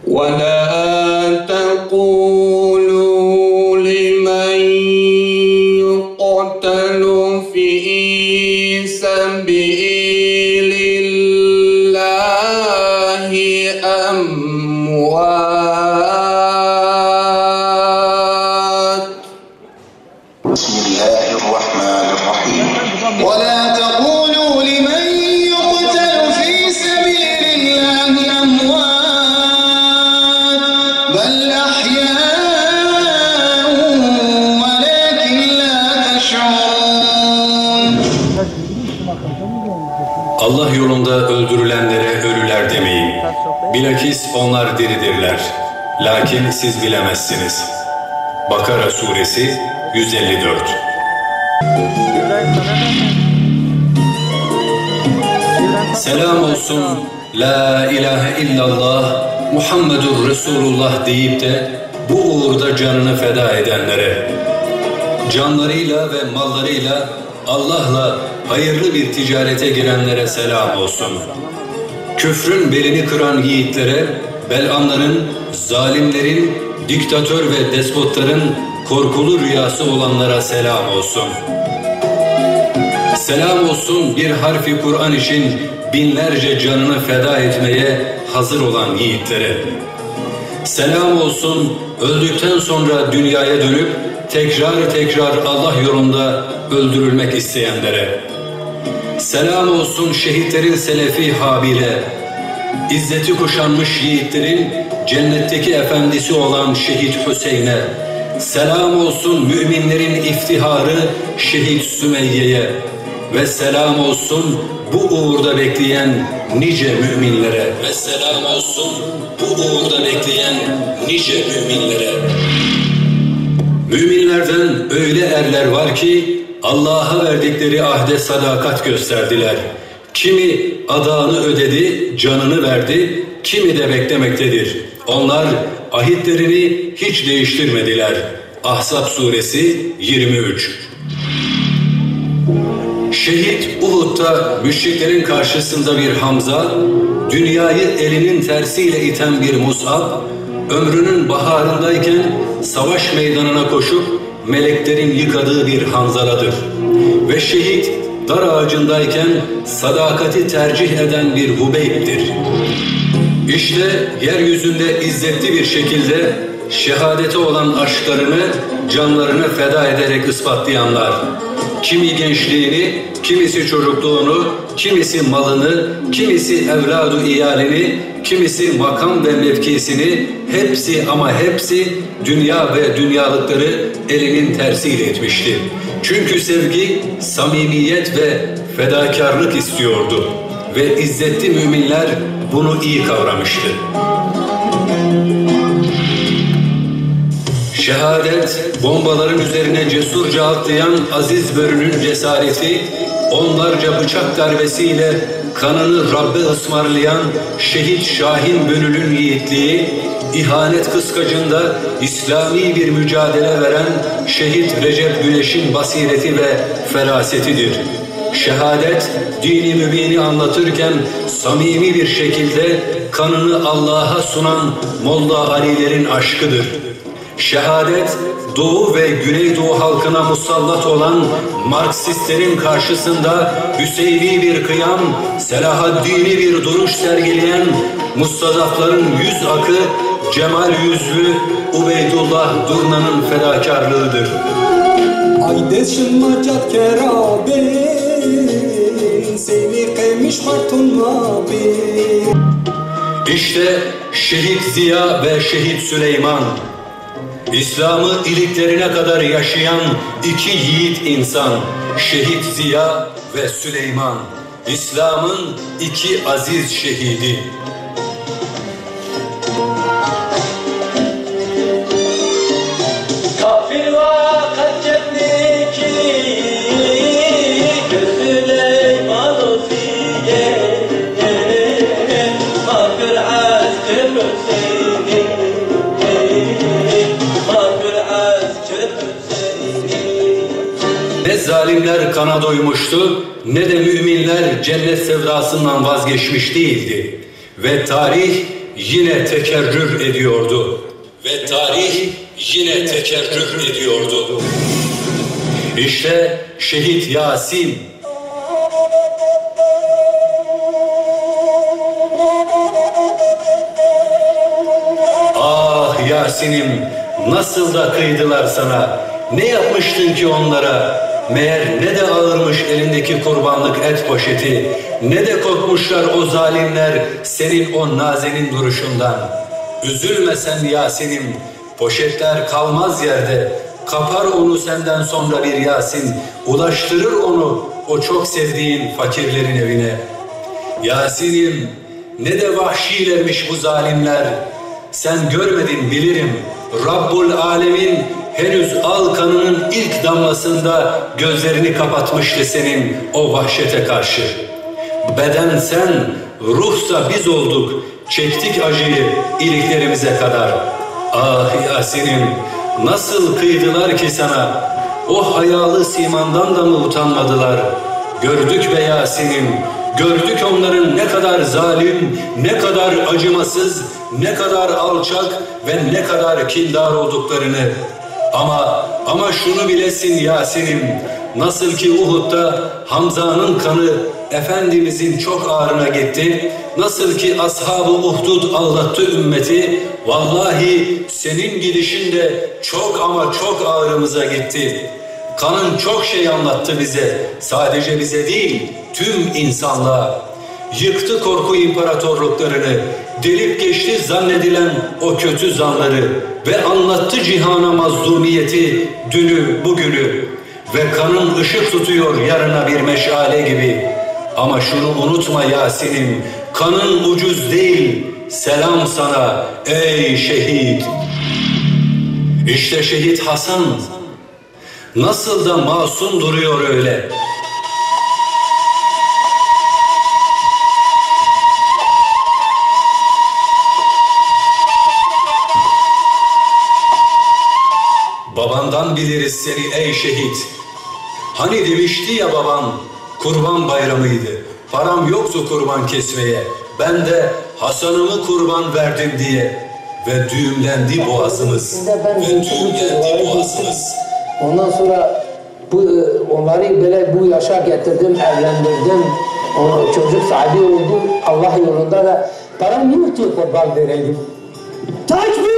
ولا تقولوا لمن يقتل في سبيل الله أموات. بسم الله الرحمن الرحيم. ولا تقولوا لمن يقتل في سبيل الله أموات بل أحياء ولكن لا تشعرون. Allah yolunda öldürülenlere ölüler demeyin. Bilakis onlar diridirler. Lakin siz bilemezsiniz. Bakara Suresi 154. Selam olsun La ilahe illallah Muhammedur Resulullah deyip de bu uğurda canını feda edenlere, canlarıyla ve mallarıyla Allah'la hayırlı bir ticarete girenlere selam olsun. Küfrün belini kıran yiğitlere, belanların, zalimlerin, diktatör ve despotların korkulu rüyası olanlara selam olsun. Selam olsun bir harfi Kur'an için binlerce canını feda etmeye hazır olan yiğitlere. Selam olsun öldükten sonra dünyaya dönüp tekrar Allah yolunda öldürülmek isteyenlere. Selam olsun şehitlerin selefi Habil'e, İzzeti kuşanmış yiğitlerin cennetteki efendisi olan şehit Hüseyin'e. Selam olsun müminlerin iftiharı şehit Sümeyye'ye. Ve selam olsun bu uğurda bekleyen nice müminlere. Ve selam olsun bu uğurda bekleyen nice müminlere. Müminlerden öyle erler var ki Allah'a verdikleri ahde sadakat gösterdiler. Kimi adağını ödedi, canını verdi, kimi de beklemektedir. Onlar ahitlerini hiç değiştirmediler. Ahzab Suresi 23. Şehit Uhud'da müşriklerin karşısında bir Hamza, dünyayı elinin tersiyle iten bir Mus'ab, ömrünün baharındayken savaş meydanına koşup meleklerin yıkadığı bir Hanzala'dır. Ve şehit dar ağacındayken sadakati tercih eden bir Hubeyb'dir. İşte yeryüzünde izzetli bir şekilde şehadete olan aşklarını, canlarını feda ederek ispatlayanlar. Kimi gençliğini, kimisi çocukluğunu, kimisi malını, kimisi evladu iyalini, kimisi makam ve mevkisini, hepsi ama hepsi dünya ve dünyalıkları elinin tersiyle etmişti. Çünkü sevgi, samimiyet ve fedakarlık istiyordu ve izzetli müminler bunu iyi kavramıştı. Şehadet, bombaların üzerine cesurca atlayan Aziz Börü'nün cesareti, onlarca bıçak darbesiyle kanını Rabbe ısmarlayan şehit Şahin Bönül'ün yiğitliği, ihanet kıskacında İslami bir mücadele veren şehit Recep Güneş'in basireti ve ferasetidir. Şehadet, dini mübini anlatırken samimi bir şekilde kanını Allah'a sunan Molla Ali'lerin aşkıdır. Şehadet, Doğu ve Güneydoğu halkına musallat olan Marksistlerin karşısında Hüseyni bir kıyam, Selahaddin'i bir duruş sergileyen mustazafların yüz akı, cemal yüzlü Ubeydullah Durna'nın fedakarlığıdır. Aydeşin macat kerabe, seni kaymış martun mabe. İşte şehit Ziya ve şehit Süleyman, İslam'ı iliklerine kadar yaşayan iki yiğit insan, şehit Ziya ve Süleyman, İslam'ın iki aziz şehidi. Kafir vakat cenneki Süleyman fiye Makır asker Hüseyin'i Ne zalimler kana doymuştu, ne de müminler cennet sevdasından vazgeçmiş değildi. Ve tarih yine tekerrür ediyordu. Ve tarih yine tekerrür ediyordu. İşte şehit Yasin. Ah Yasin'im, nasıl da kıydılar sana. Ne yapmıştın ki onlara? Meğer ne de ağırmış elindeki kurbanlık et poşeti, ne de korkmuşlar o zalimler senin o nazenin duruşundan. Üzülme sen Yasin'im, poşetler kalmaz yerde. Kapar onu senden sonra bir Yasin, ulaştırır onu o çok sevdiğin fakirlerin evine. Yasin'im, ne de vahşilermiş bu zalimler. Sen görmedin bilirim, Rabbul Alemin henüz al kanının ilk damlasında gözlerini kapatmıştı senin o vahşete karşı. Beden sen, ruhsa biz olduk, çektik acıyı iliklerimize kadar. Ah Yasin'im, nasıl kıydılar ki sana, o hayalı simandan da mı utanmadılar? Gördük be Yasin'im, gördük onların ne kadar zalim, ne kadar acımasız, ne kadar alçak ve ne kadar kindar olduklarını. Ama şunu bilesin Yasin'im, nasıl ki Uhud'da Hamza'nın kanı Efendimizin çok ağrına gitti, nasıl ki Ashab-ı Uhdud ağlattı ümmeti, vallahi senin gidişin de çok ama çok ağrımıza gitti. Kanın çok şey anlattı bize, sadece bize değil, tüm insanlığa. Yıktı korku imparatorluklarını, delip geçti zannedilen o kötü zanları ve anlattı cihana mazlumiyeti, dünü, bugünü. Ve kanın ışık tutuyor yarına bir meşale gibi. Ama şunu unutma Yasin'im, kanın ucuz değil, selam sana ey şehit. İşte şehit Hasan, nasıl da masum duruyor öyle. Babandan biliriz seni ey şehit. Hani demişti ya baban, kurban bayramıydı. Param yoktu kurban kesmeye. Ben de Hasan'ımı kurban verdim diye. Ve düğümlendi boğazımız. Ve düğümlendi boğazımız. Ondan sonra onları böyle bu yaşa getirdim, evlendirdim. Çocuk sahibi oldum. Allah yolunda da param yok ki kurban vereyim. Takbir!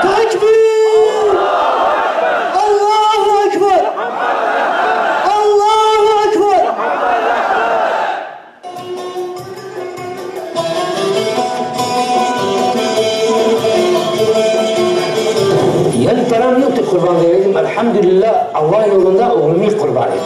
Takbir! Allahu Ekber! Allahu Ekber! Yani param yoktu kurban vereyim. Elhamdülillah Allah yolunda oğlumu kurban ettim.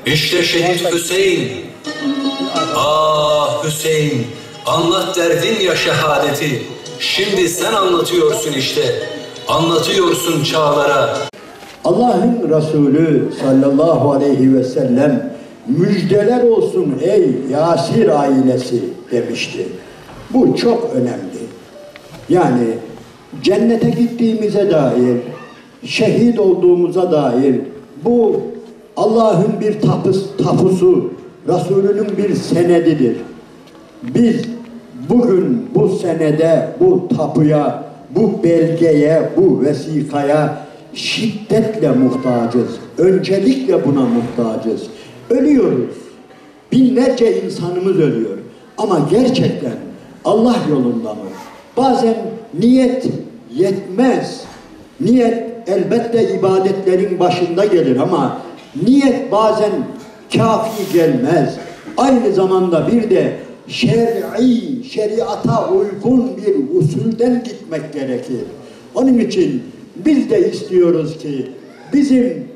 İşte şehit Hüseyin. Ah Hüseyin, anlat derdin ya şehadeti. Şimdi sen anlatıyorsun işte. Anlatıyorsun çağlara. Allah'ın Resulü sallallahu aleyhi ve sellem müjdeler olsun ey Yasir ailesi demişti. Bu çok önemli. Yani cennete gittiğimize dair, şehit olduğumuza dair bu Allah'ın bir tapusu, Resulünün bir senedidir. Biz bugün bu senede, bu tapuya bu belgeye, bu vesikaya şiddetle muhtacız. Öncelikle buna muhtacız. Ölüyoruz. Binlerce insanımız ölüyor. Ama gerçekten Allah yolunda mı? Bazen niyet yetmez. Niyet elbette ibadetlerin başında gelir ama niyet bazen kafi gelmez. Aynı zamanda bir de şeriata uygun bir usulden gitmek gerekir. Onun için biz de istiyoruz ki bizim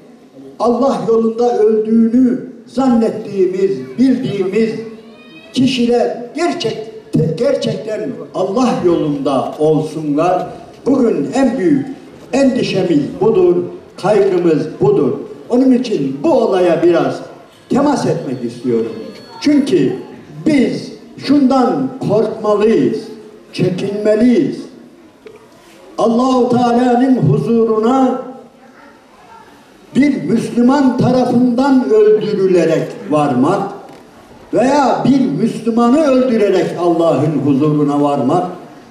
Allah yolunda öldüğünü zannettiğimiz, bildiğimiz kişiler gerçekten Allah yolunda olsunlar. Bugün en büyük endişemiz budur, kaygımız budur. Onun için bu olaya biraz temas etmek istiyorum. Çünkü biz şundan korkmalıyız, çekinmeliyiz. Allah-u Teala'nın huzuruna bir Müslüman tarafından öldürülerek varmak veya bir Müslümanı öldürerek Allah'ın huzuruna varmak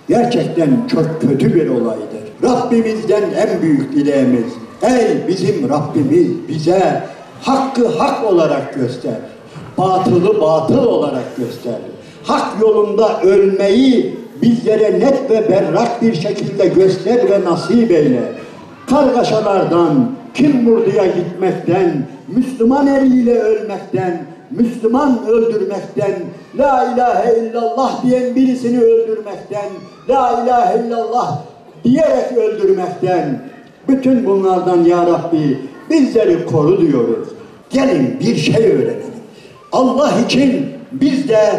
gerçekten çok kötü bir olaydır. Rabbimizden en büyük dileğimiz, ey bizim Rabbimiz bize hakkı hak olarak göster, batılı batıl olarak göster. Hak yolunda ölmeyi bizlere net ve berrak bir şekilde göster ve nasip eyle. Kargaşalardan, kim vurduya gitmekten, Müslüman eliyle ölmekten, Müslüman öldürmekten, la ilahe illallah diyen birisini öldürmekten, la ilahe illallah diyerek öldürmekten, bütün bunlardan ya Rabbi bizleri koru diyoruz. Gelin bir şey öğrenelim. Allah için biz de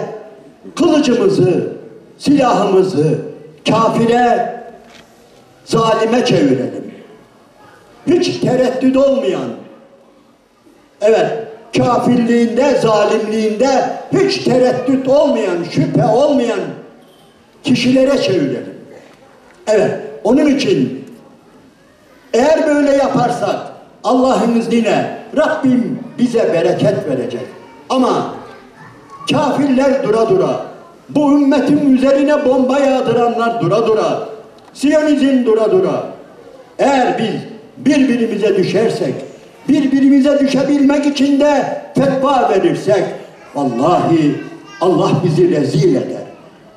kılıcımızı, silahımızı kafire, zalime çevirelim. Hiç tereddüt olmayan, evet, kafirliğinde, zalimliğinde hiç tereddüt olmayan, şüphe olmayan kişilere çevirelim. Evet, onun için eğer böyle yaparsak Allah'ın izniyle Rabbim bize bereket verecek. Ama kafirler dura dura, bu ümmetin üzerine bomba yağdıranlar dura dura, Siyonizm dura dura, eğer biz birbirimize düşersek, birbirimize düşebilmek için de fetva verirsek, vallahi Allah bizi rezil eder.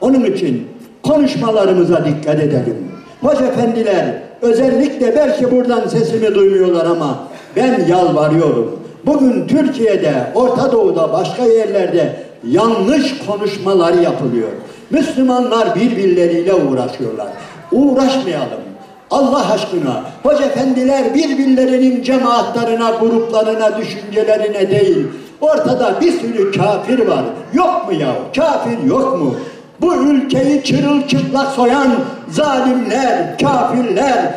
Onun için konuşmalarımıza dikkat edelim. Hoca efendiler özellikle belki buradan sesimi duymuyorlar ama ben yalvarıyorum. Bugün Türkiye'de, Orta Doğu'da, başka yerlerde yanlış konuşmalar yapılıyor. Müslümanlar birbirleriyle uğraşıyorlar. Uğraşmayalım. Allah aşkına, hoca efendiler birbirlerinin cemaatlarına, gruplarına, düşüncelerine değil, ortada bir sürü kafir var. Yok mu ya? Kafir yok mu? Bu ülkeyi çırılçıplak soyan zalimler, kafirler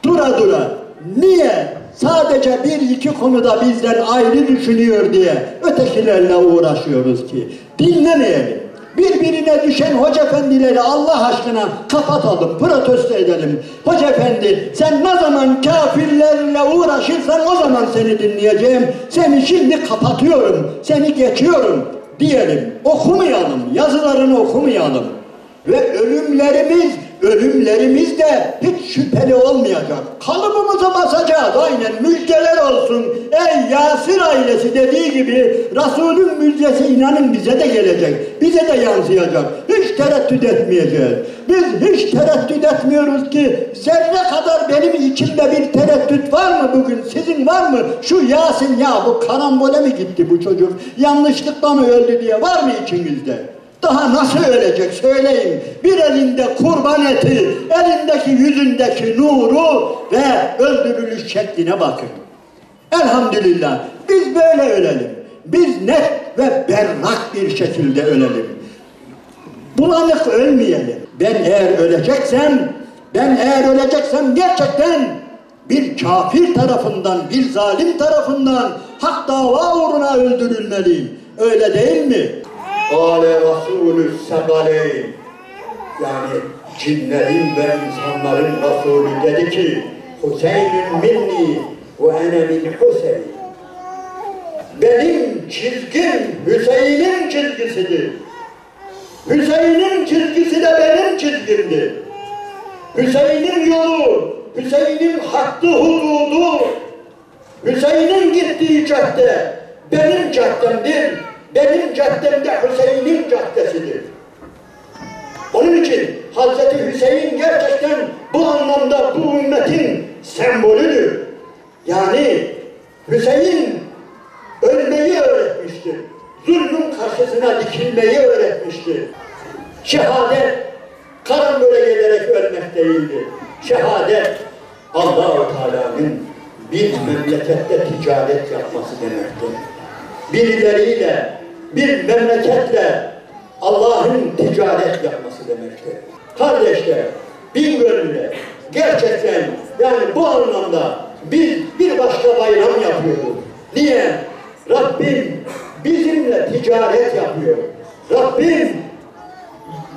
dura dura. Niye? Sadece bir iki konuda bizden ayrı düşünüyor diye ötekilerle uğraşıyoruz ki. Dinlemeyelim. Birbirine düşen hoca efendileri Allah aşkına kapatalım, protesto edelim. Hoca efendi sen ne zaman kafirlerle uğraşırsan o zaman seni dinleyeceğim. Seni şimdi kapatıyorum, seni geçiyorum diyelim. Okumayalım, yazılarını okumayalım. Ve ölümlerimiz de hiç şüpheli olmayacak. Kalıbımıza basacağız, aynen müjdeler olsun. Ey Yasir ailesi dediği gibi Resulün müjdesi inanın bize de gelecek. Bize de yansıyacak. Hiç tereddüt etmeyeceğiz. Biz hiç tereddüt etmiyoruz ki zerre kadar benim içimde bir tereddüt var mı bugün? Sizin var mı? Şu Yasin ya bu karambole mi gitti bu çocuk? Yanlışlıkla mı öldü diye var mı içinizde? Daha nasıl ölecek söyleyin. Bir elinde kurban eti, elindeki yüzündeki nuru ve öldürülüş şekline bakın. Elhamdülillah biz böyle ölelim. Biz net ve berrak bir şekilde ölelim. Bulanık ölmeyelim. Ben eğer öleceksem gerçekten bir kafir tarafından, bir zalim tarafından hak dava uğruna öldürülmeliyim. Öyle değil mi? Kâle Rasûlü Sekaleyn, yani cinlerin ve insanların Resulü dedi ki Hüseynün minni ve ene min Hüseyin. Benim çizgim Hüseyin'in çizgisidir. Hüseyin'in çizgisi de benim çizgimdir. Hüseyin'in yolu, Hüseyin'in hakkı hududu, Hüseyin'in gittiği cadde benim caddemdir. Benim caddem de Hüseyin'in caddesidir. Onun için Hazreti Hüseyin gerçekten bu anlamda bu ümmetin sembolüdür. Yani Hüseyin ölmeyi öğretmiştir. Zulmün karşısına dikilmeyi öğretmiştir. Şehadet karambole gelerek ölmek değildir. Şehadet Allah-u Teala'nın bir memlekette ticaret yapması demektir. Birileriyle, bir memleketle Allah'ın ticaret yapması demektir. Kardeşler, bin gönülle gerçekten yani bu anlamda biz bir başka bayram yapıyoruz. Niye? Rabbim bizimle ticaret yapıyor. Rabbim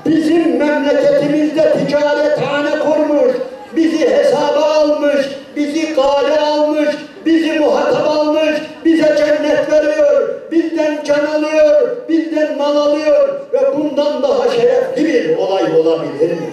bizim memleketimizde ticarethane kurmuş, bizi hesaba almış, bizi gale almış, bizi muhatap almış, bize cennet veriyor, bizden can alıyor, bizden mal alıyor ve bundan daha şerefli bir olay olabilir mi?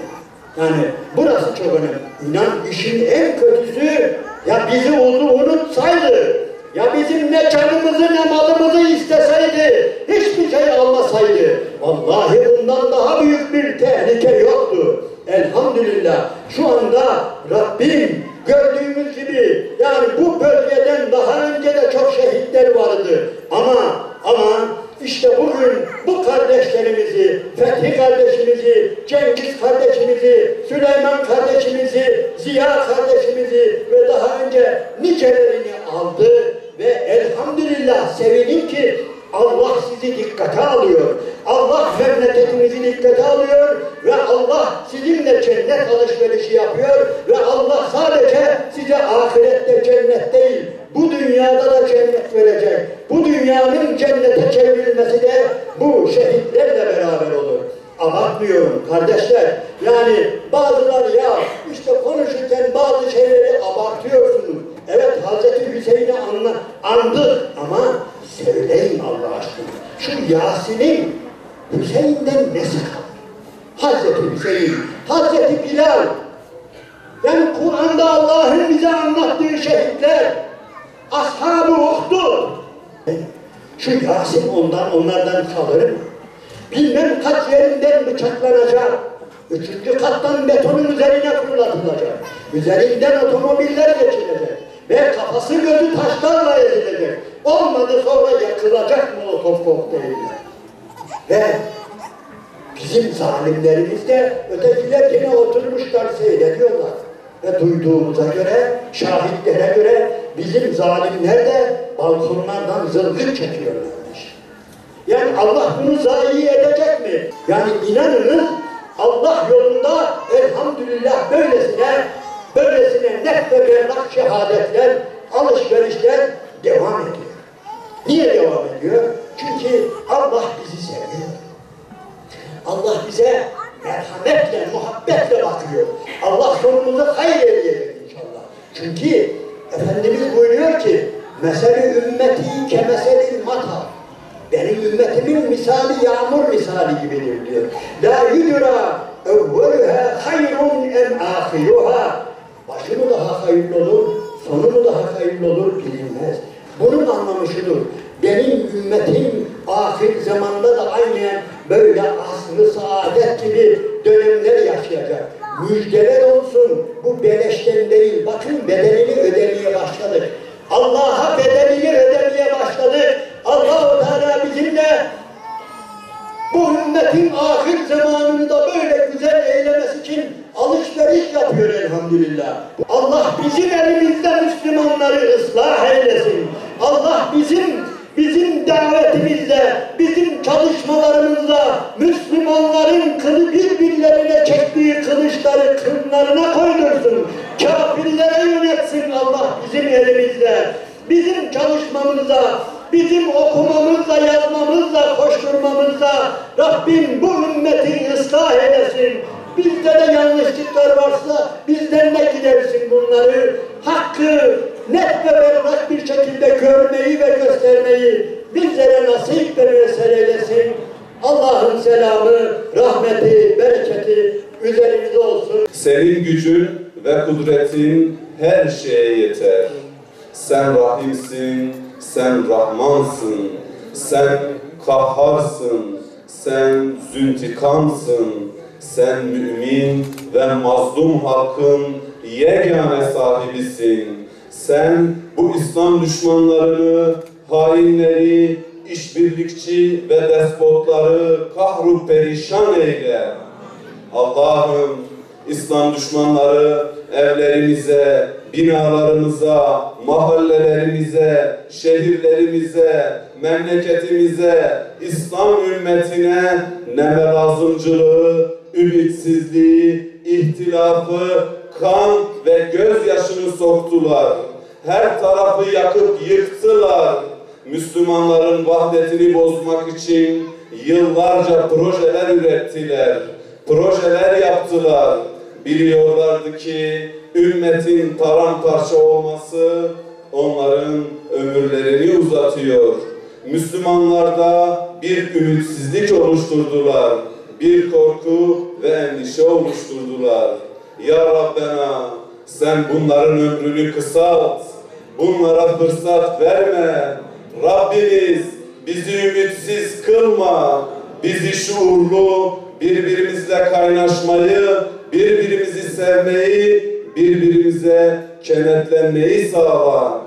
Yani burası çok önemli. İnan işin en kötüsü ya bizi unutsaydı, ya bizim ne canımızı ne malımızı isteseydi, hiçbir şey almasaydı, vallahi bundan daha büyük bir tehlike yoktu. Elhamdülillah şu anda Rabbim gördüğümüz gibi yani bu bölgeden daha önce de çok şehitler vardı. Ama işte bugün bu kardeşlerimizi, Fethi kardeşimizi, Cengiz kardeşimizi, Süleyman kardeşimizi, Ziya kardeşimizi ve daha önce nicelerini aldı ve elhamdülillah sevinin ki Allah sizi dikkate alıyor. Allah memleketimizi dikkate alıyor ve Allah sizinle cennet alışverişi yapıyor ve Allah sadece size ahirette cennet değil, bu dünyada da cennet verecek. Bu dünyanın cennete çevrilmesi de bu şehitlerle beraber olur. Abartmıyorum kardeşler. Yani bazıları ya işte konuşurken bazı şeyleri abartıyorsunuz. Evet Hazreti Hüseyin'i andık ama söyleyin Allah aşkına. Şu Yasin'in Hüseyin'den nesi kaldı? Hazreti Hüseyin, Hazreti Bilal. Yani Kur'an'da Allah'ın bize anlattığı şehitler, Ashab-ı Uhdud. Şu Yasin onlardan kalır mı? Bilmem kaç yerinden bıçaklanacak. 3. kattan betonun üzerine fırlatılacak. Üzerinden otomobiller geçilecek. Ve kafası gözü taşlarla ezilecek. Olmadı sonra yakılacak Molotov kokteyline. Ve bizim zalimlerimiz de ötekiler yine oturmuşlar seyrediyorlar. Ve duyduğumuza göre, şahitlere göre bizim zalimler de balkonlardan zılgıt çekiyorlarmış. Yani Allah bunu zayi edecek mi? Yani inanınız Allah yolunda elhamdülillah böylesine net ve berrak şehadetler, alışverişler devam ediyor. Niye devam ediyor? Çünkü Allah bizi seviyor. Allah bize merhametle, muhabbetle bakıyor. Allah sonumuzu hayır edecek inşallah. Çünkü Efendimiz buyuruyor ki mesele ümmeti kemeselil matar. Benim ümmetimin misali yağmur misali gibidir diyor. La yudra evveluha hayrun em ahiruha. Başı mı daha hayırlı olur, sonu mu daha hayırlı olur bilinmez. Bunun anlamı şudur. Benim ümmetim ahir zamanda da aynen böyle asr-ı saadet gibi dönemler yaşayacak. Müjdeler olsun, bu beleşten değil. Bakın bedelini ödemeye başladık. Allah'a bedelini ödemeye başladık. Allah-u Teala bizimle bu ümmetin ahir zamanında böyle güzel eylemesi için alışveriş yapıyor elhamdülillah. Allah bizim elimizde Müslümanları ıslah eylesin. Allah bizim davetimizde, bizim çalışmalarımızda Müslümanların birbirlerine çektiği kılıçları kınlarına koydursun. Kafirlere yönetsin Allah bizim elimizde. Bizim çalışmamızda, bizim okumamızla, yazmamızla, koşturmamızla Rabbim bu ümmeti ıslah eylesin. Bizde de yanlışlıklar varsa bizden de gidersin bunları. Hakkı net ve berrak bir şekilde görmeyi ve göstermeyi bizlere nasip ve mesele eylesin. Allah'ın selamı, rahmeti, bereketi üzerinize olsun. Senin gücün ve kudretin her şeye yeter. Sen Rahimsin, sen Rahmansın, sen Kahharsın, sen Züntikamsın, sen mümin ve mazlum halkın yegane sahibisin. Sen bu İslam düşmanlarını, hainleri, işbirlikçi ve despotları kahru perişan eyle. Allah'ım, İslam düşmanları evlerimize, binalarımıza, mahallelerimize, şehirlerimize, memleketimize, İslam ümmetine nemelazımcılığı, ümitsizliği, ihtilafı, kan ve gözyaşını soktular. Her tarafı yakıp yıktılar. Müslümanların vahdetini bozmak için yıllarca projeler ürettiler. Projeler yaptılar. Biliyorlardı ki ümmetin paramparça olması onların ömürlerini uzatıyor. Müslümanlarda bir ümitsizlik oluşturdular. Bir korku ve endişe oluşturdular. Ya Rabbena, sen bunların ömrünü kısalt. Bunlara fırsat verme. Rabbimiz bizi ümitsiz kılma. Bizi şuurlu, birbirimizle kaynaşmayı, birbirimizi sevmeyi, birbirimize kenetlenmeyi sağla.